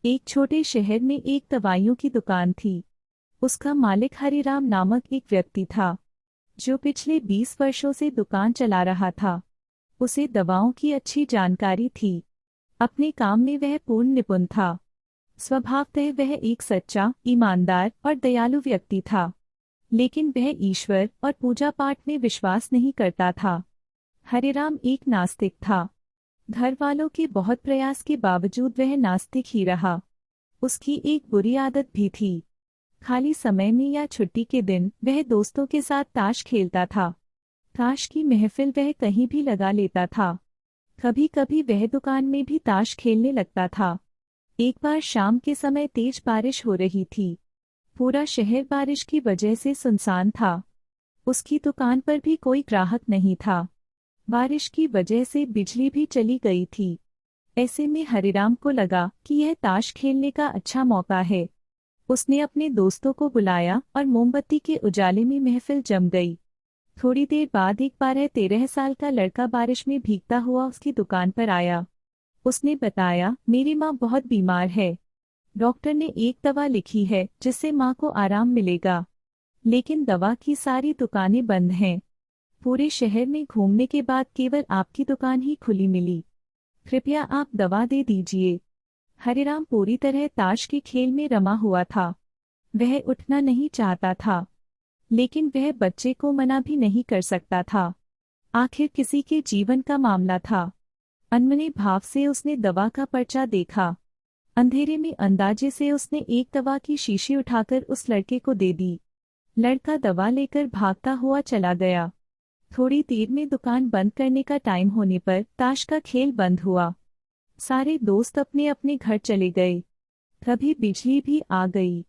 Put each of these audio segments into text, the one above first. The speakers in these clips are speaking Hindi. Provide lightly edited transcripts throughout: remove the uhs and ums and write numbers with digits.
एक छोटे शहर में एक दवाइयों की दुकान थी। उसका मालिक हरिराम नामक एक व्यक्ति था, जो पिछले 20 वर्षों से दुकान चला रहा था। उसे दवाओं की अच्छी जानकारी थी। अपने काम में वह पूर्ण निपुण था। स्वभावतः वह एक सच्चा, ईमानदार और दयालु व्यक्ति था। लेकिन वह ईश्वर और पूजा पाठ में विश्वास नहीं करता था। हरिराम एक नास्तिक था। घर वालों के बहुत प्रयास के बावजूद वह नास्तिक ही रहा। उसकी एक बुरी आदत भी थी। खाली समय में या छुट्टी के दिन वह दोस्तों के साथ ताश खेलता था। ताश की महफिल वह कहीं भी लगा लेता था। कभी कभी वह दुकान में भी ताश खेलने लगता था। एक बार शाम के समय तेज बारिश हो रही थी। पूरा शहर बारिश की वजह से सुनसान था। उसकी दुकान पर भी कोई ग्राहक नहीं था। बारिश की वजह से बिजली भी चली गई थी। ऐसे में हरिराम को लगा कि यह ताश खेलने का अच्छा मौका है। उसने अपने दोस्तों को बुलाया और मोमबत्ती के उजाले में महफिल जम गई। थोड़ी देर बाद एक 12-13 साल का लड़का बारिश में भीगता हुआ उसकी दुकान पर आया। उसने बताया, मेरी माँ बहुत बीमार है। डॉक्टर ने एक दवा लिखी है जिससे माँ को आराम मिलेगा, लेकिन दवा की सारी दुकानें बंद हैं। पूरे शहर में घूमने के बाद केवल आपकी दुकान ही खुली मिली। कृपया आप दवा दे दीजिए। हरिराम पूरी तरह ताश के खेल में रमा हुआ था। वह उठना नहीं चाहता था, लेकिन वह बच्चे को मना भी नहीं कर सकता था। आखिर किसी के जीवन का मामला था। अनमने भाव से उसने दवा का पर्चा देखा। अंधेरे में अंदाजे से उसने एक दवा की शीशी उठाकर उस लड़के को दे दी। लड़का दवा लेकर भागता हुआ चला गया। थोड़ी देर में दुकान बंद करने का टाइम होने पर ताश का खेल बंद हुआ। सारे दोस्त अपने अपने घर चले गए। तभी बिजली भी आ गई।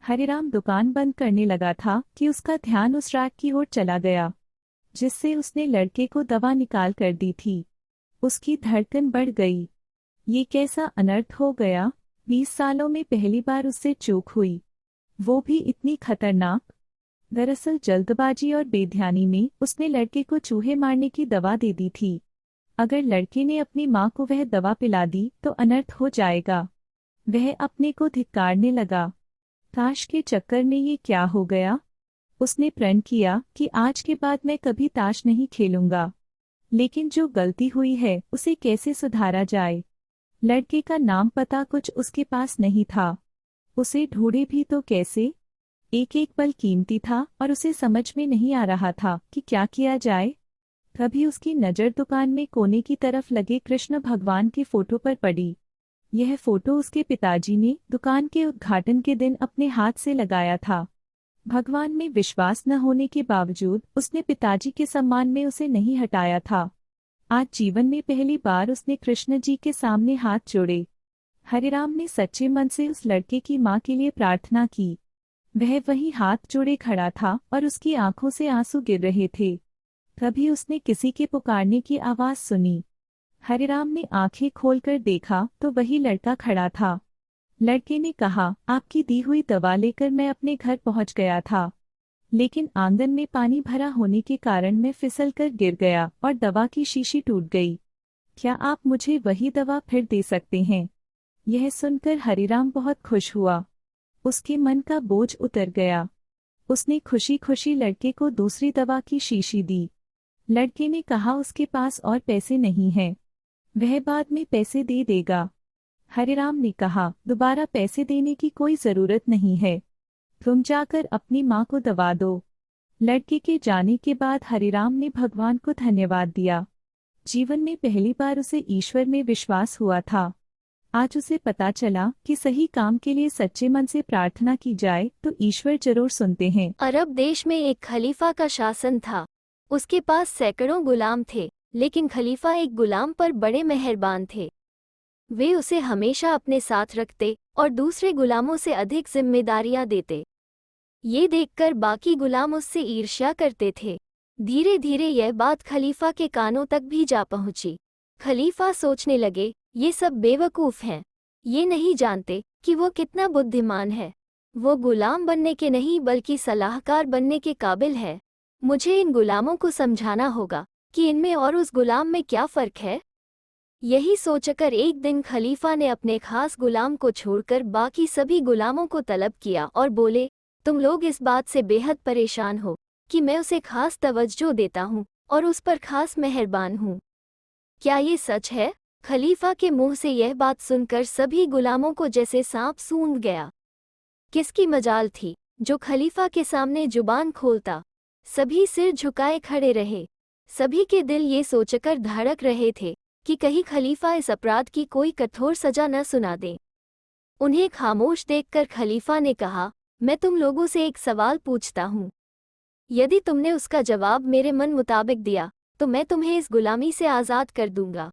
हरिराम दुकान बंद करने लगा था कि उसका ध्यान उस रैक की ओर चला गया, जिससे उसने लड़के को दवा निकाल कर दी थी। उसकी धड़कन बढ़ गई। ये कैसा अनर्थ हो गया। 20 सालों में पहली बार उससे चूक हुई, वो भी इतनी खतरनाक। दरअसल जल्दबाजी और बेध्यानी में उसने लड़के को चूहे मारने की दवा दे दी थी। अगर लड़के ने अपनी माँ को वह दवा पिला दी तो अनर्थ हो जाएगा। वह अपने को धिक्कारने लगा। ताश के चक्कर में ये क्या हो गया। उसने प्रण किया कि आज के बाद मैं कभी ताश नहीं खेलूंगा। लेकिन जो गलती हुई है उसे कैसे सुधारा जाए। लड़के का नाम पता कुछ उसके पास नहीं था। उसे ढूंढे भी तो कैसे। एक एक पल कीमती था और उसे समझ में नहीं आ रहा था कि क्या किया जाए। तभी उसकी नज़र दुकान में कोने की तरफ लगे कृष्ण भगवान की फोटो पर पड़ी। यह फोटो उसके पिताजी ने दुकान के उद्घाटन के दिन अपने हाथ से लगाया था। भगवान में विश्वास न होने के बावजूद उसने पिताजी के सम्मान में उसे नहीं हटाया था। आज जीवन में पहली बार उसने कृष्ण जी के सामने हाथ जोड़े। हरिराम ने सच्चे मन से उस लड़के की माँ के लिए प्रार्थना की। वह वहीं हाथ जोड़े खड़ा था और उसकी आंखों से आंसू गिर रहे थे। तभी उसने किसी के पुकारने की आवाज सुनी। हरिराम ने आंखें खोलकर देखा तो वही लड़का खड़ा था। लड़के ने कहा, आपकी दी हुई दवा लेकर मैं अपने घर पहुंच गया था, लेकिन आंगन में पानी भरा होने के कारण मैं फिसलकर गिर गया और दवा की शीशी टूट गई। क्या आप मुझे वही दवा फिर दे सकते हैं। यह सुनकर हरिराम बहुत खुश हुआ। उसके मन का बोझ उतर गया। उसने खुशी खुशी लड़के को दूसरी दवा की शीशी दी। लड़के ने कहा उसके पास और पैसे नहीं हैं, वह बाद में पैसे दे देगा। हरिराम ने कहा, दोबारा पैसे देने की कोई जरूरत नहीं है, तुम जाकर अपनी माँ को दवा दो। लड़के के जाने के बाद हरिराम ने भगवान को धन्यवाद दिया। जीवन में पहली बार उसे ईश्वर में विश्वास हुआ था। आज उसे पता चला कि सही काम के लिए सच्चे मन से प्रार्थना की जाए तो ईश्वर जरूर सुनते हैं। अरब देश में एक खलीफा का शासन था। उसके पास सैकड़ों गुलाम थे, लेकिन खलीफा एक गुलाम पर बड़े मेहरबान थे। वे उसे हमेशा अपने साथ रखते और दूसरे गुलामों से अधिक जिम्मेदारियां देते। ये देखकर बाकी गुलाम उससे ईर्ष्या करते थे। धीरे धीरे यह बात खलीफा के कानों तक भी जा पहुंची। खलीफा सोचने लगे, ये सब बेवकूफ़ हैं। ये नहीं जानते कि वो कितना बुद्धिमान है। वो गुलाम बनने के नहीं बल्कि सलाहकार बनने के काबिल है। मुझे इन गुलामों को समझाना होगा कि इनमें और उस गुलाम में क्या फ़र्क है। यही सोचकर एक दिन खलीफा ने अपने खास गुलाम को छोड़कर बाकी सभी गुलामों को तलब किया और बोले, तुम लोग इस बात से बेहद परेशान हो कि मैं उसे खास तवज्जो देता हूँ और उस पर खास मेहरबान हूँ। क्या ये सच है? खलीफा के मुंह से यह बात सुनकर सभी गुलामों को जैसे सांप सूंघ गया। किसकी मजाल थी जो खलीफा के सामने जुबान खोलता। सभी सिर झुकाए खड़े रहे। सभी के दिल ये सोचकर धड़क रहे थे कि कहीं खलीफा इस अपराध की कोई कठोर सजा न सुना दे। उन्हें खामोश देखकर खलीफा ने कहा, मैं तुम लोगों से एक सवाल पूछता हूँ। यदि तुमने उसका जवाब मेरे मन मुताबिक दिया तो मैं तुम्हें इस गुलामी से आज़ाद कर दूंगा।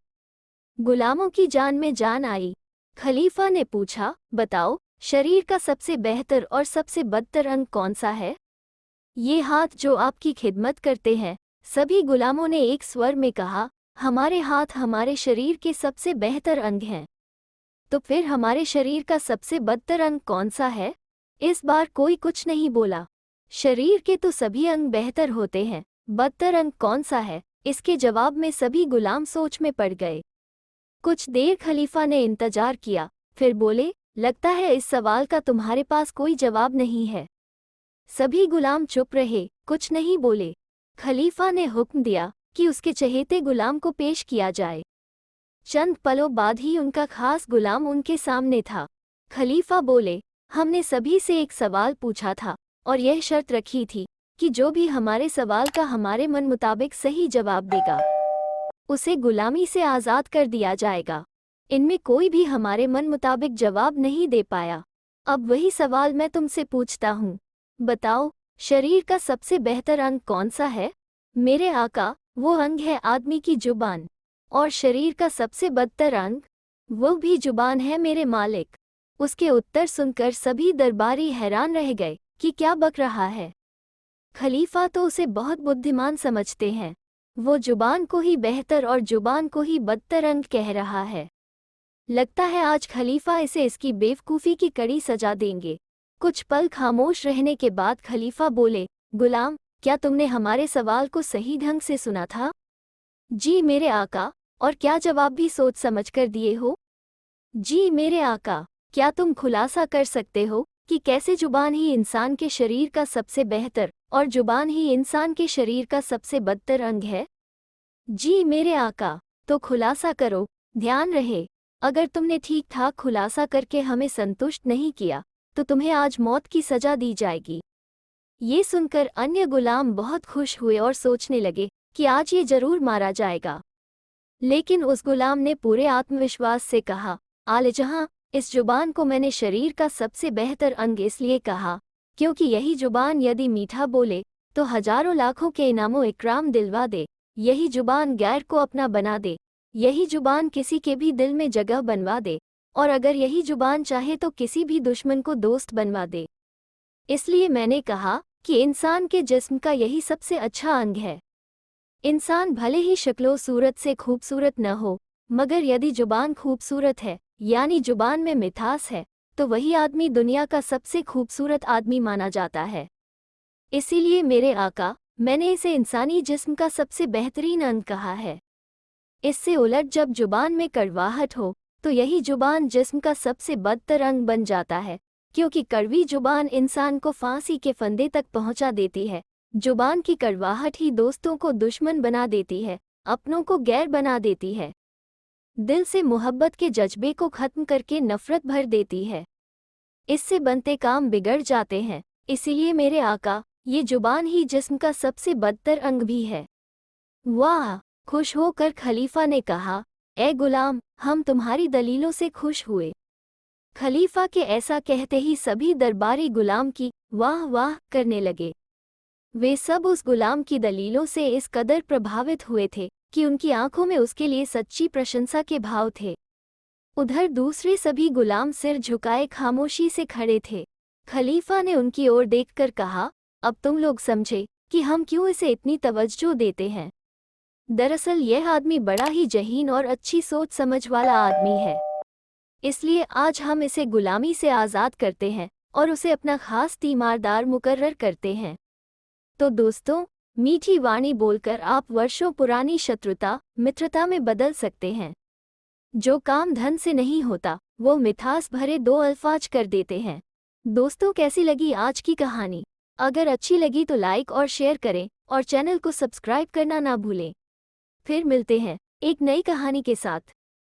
गुलामों की जान में जान आई। खलीफा ने पूछा, बताओ, शरीर का सबसे बेहतर और सबसे बदतर अंग कौन सा है? ये हाथ जो आपकी खिदमत करते हैं। सभी गुलामों ने एक स्वर में कहा, हमारे हाथ हमारे शरीर के सबसे बेहतर अंग हैं। तो फिर हमारे शरीर का सबसे बदतर अंग कौन सा है? इस बार कोई कुछ नहीं बोला। शरीर के तो सभी अंग बेहतर होते हैं, बदतर अंग कौन सा है? इसके जवाब में सभी गुलाम सोच में पड़ गए। कुछ देर खलीफा ने इंतजार किया, फिर बोले, लगता है इस सवाल का तुम्हारे पास कोई जवाब नहीं है। सभी गुलाम चुप रहे, कुछ नहीं बोले। खलीफा ने हुक्म दिया कि उसके चहेते गुलाम को पेश किया जाए। चंद पलों बाद ही उनका खास गुलाम उनके सामने था। खलीफा बोले, हमने सभी से एक सवाल पूछा था और यह शर्त रखी थी कि जो भी हमारे सवाल का हमारे मन मुताबिक सही जवाब देगा उसे गुलामी से आज़ाद कर दिया जाएगा। इनमें कोई भी हमारे मन मुताबिक जवाब नहीं दे पाया। अब वही सवाल मैं तुमसे पूछता हूँ, बताओ, शरीर का सबसे बेहतर अंग कौन सा है? मेरे आका, वो अंग है आदमी की जुबान। और शरीर का सबसे बदतर अंग? वो भी जुबान है मेरे मालिक। उसके उत्तर सुनकर सभी दरबारी हैरान रह गए कि क्या बक रहा है। खलीफा तो उसे बहुत बुद्धिमान समझते हैं। वो जुबान को ही बेहतर और जुबान को ही बदतर अंग कह रहा है। लगता है आज खलीफा इसे इसकी बेवकूफ़ी की कड़ी सजा देंगे। कुछ पल खामोश रहने के बाद खलीफा बोले, गुलाम, क्या तुमने हमारे सवाल को सही ढंग से सुना था? जी मेरे आका। और क्या जवाब भी सोच समझ कर दिए हो? जी मेरे आका। क्या तुम खुलासा कर सकते हो कि कैसे जुबान ही इंसान के शरीर का सबसे बेहतर और जुबान ही इंसान के शरीर का सबसे बदतर अंग है? जी मेरे आका। तो खुलासा करो। ध्यान रहे, अगर तुमने ठीक ठाक खुलासा करके हमें संतुष्ट नहीं किया तो तुम्हें आज मौत की सजा दी जाएगी। ये सुनकर अन्य गुलाम बहुत खुश हुए और सोचने लगे कि आज ये जरूर मारा जाएगा। लेकिन उस गुलाम ने पूरे आत्मविश्वास से कहा, आलिजहां, इस जुबान को मैंने शरीर का सबसे बेहतर अंग इसलिए कहा क्योंकि यही जुबान यदि मीठा बोले तो हजारों लाखों के इनामों इकराम दिलवा दे। यही जुबान गैर को अपना बना दे। यही जुबान किसी के भी दिल में जगह बनवा दे। और अगर यही जुबान चाहे तो किसी भी दुश्मन को दोस्त बनवा दे। इसलिए मैंने कहा कि इंसान के जिस्म का यही सबसे अच्छा अंग है। इंसान भले ही शक्लो सूरत से खूबसूरत न हो, मगर यदि जुबान खूबसूरत है, यानी जुबान में मिठास है, तो वही आदमी दुनिया का सबसे खूबसूरत आदमी माना जाता है। इसीलिए मेरे आका, मैंने इसे इंसानी जिस्म का सबसे बेहतरीन अंग कहा है। इससे उलट जब जुबान में कड़वाहट हो तो यही जुबान जिस्म का सबसे बदतर अंग बन जाता है, क्योंकि कड़वी जुबान इंसान को फांसी के फंदे तक पहुंचा देती है। जुबान की कड़वाहट ही दोस्तों को दुश्मन बना देती है, अपनों को गैर बना देती है, दिल से मोहब्बत के जज्बे को खत्म करके नफरत भर देती है। इससे बनते काम बिगड़ जाते हैं। इसीलिए मेरे आका, ये जुबान ही जिस्म का सबसे बदतर अंग भी है। वाह! खुश होकर खलीफा ने कहा, ए गुलाम, हम तुम्हारी दलीलों से खुश हुए। खलीफा के ऐसा कहते ही सभी दरबारी गुलाम की वाह वाह करने लगे। वे सब उस गुलाम की दलीलों से इस कदर प्रभावित हुए थे कि उनकी आंखों में उसके लिए सच्ची प्रशंसा के भाव थे। उधर दूसरे सभी गुलाम सिर झुकाए खामोशी से खड़े थे। खलीफा ने उनकी ओर देखकर कहा, अब तुम लोग समझे कि हम क्यों इसे इतनी तवज्जो देते हैं। दरअसल यह आदमी बड़ा ही जहीन और अच्छी सोच समझ वाला आदमी है। इसलिए आज हम इसे गुलामी से आज़ाद करते हैं और उसे अपना खास तीमारदार मुकर्रर करते हैं। तो दोस्तों, मीठी वाणी बोलकर आप वर्षों पुरानी शत्रुता मित्रता में बदल सकते हैं। जो काम धन से नहीं होता वो मिठास भरे दो अल्फाज कर देते हैं। दोस्तों, कैसी लगी आज की कहानी? अगर अच्छी लगी तो लाइक और शेयर करें और चैनल को सब्सक्राइब करना ना भूलें। फिर मिलते हैं एक नई कहानी के साथ।